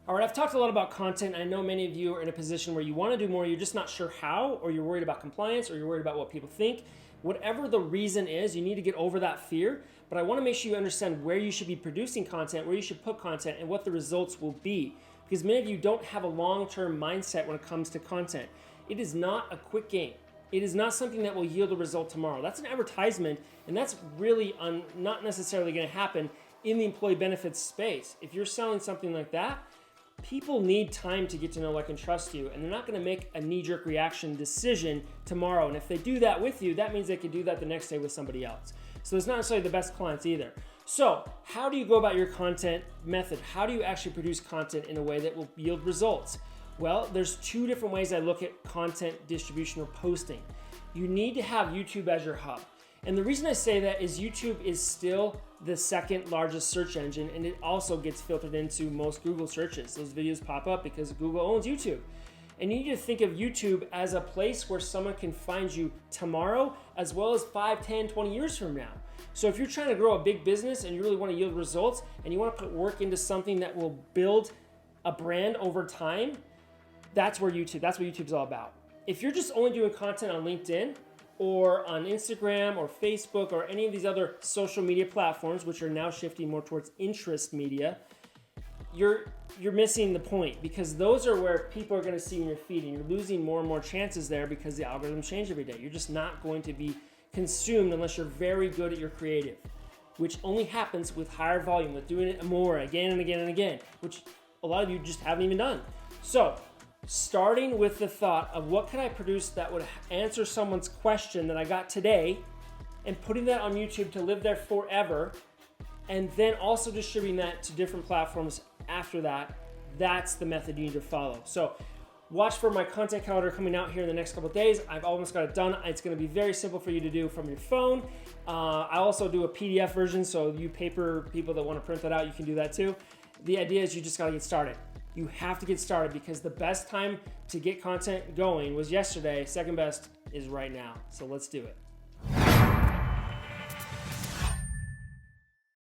All right, I've talked a lot about content. I know many of you are in a position where you want to do more, you're just not sure how, or you're worried about compliance, or you're worried about what people think. Whatever the reason is, you need to get over that fear. But I want to make sure you understand where you should be producing content, where you should put content, and what the results will be. Because many of you don't have a long-term mindset when it comes to content. It is not a quick game. It is not something that will yield a result tomorrow. That's an advertisement, and that's really not necessarily going to happen in the employee benefits space. If you're selling something like that, people need time to get to know, like, and trust you, and they're not going to make a knee-jerk reaction decision tomorrow. And if they do that with you, that means they could do that the next day with somebody else. So it's not necessarily the best clients either. So how do you go about your content method? How do you actually produce content in a way that will yield results? Well, there's two different ways I look at content distribution or posting. You need to have YouTube as your hub. And the reason I say that is YouTube is still the second largest search engine, and it also gets filtered into most Google searches. Those videos pop up because Google owns YouTube. And you need to think of YouTube as a place where someone can find you tomorrow, as well as 5, 10, 20 years from now. So if you're trying to grow a big business and you really want to yield results, and you want to put work into something that will build a brand over time, that's what YouTube's all about. If you're just only doing content on LinkedIn, or on Instagram or Facebook or any of these other social media platforms, which are now shifting more towards interest media, you're missing the point, because those are where people are going to see in your feed, and you're losing more and more chances there because the algorithms change every day. You're just not going to be consumed unless you're very good at your creative, which only happens with higher volume, with doing it more again and again and again, which a lot of you just haven't even done. So starting with the thought of what can I produce that would answer someone's question that I got today, and putting that on YouTube to live there forever, and then also distributing that to different platforms after that, that's the method you need to follow. So watch for my content calendar coming out here in the next couple of days. I've almost got it done. It's going to be very simple for you to do from your phone. I also do a PDF version, so you paper people that want to print that out, you can do that too. The idea is you just got to get started. You have to get started, because the best time to get content going was yesterday. Second best is right now. So let's do it.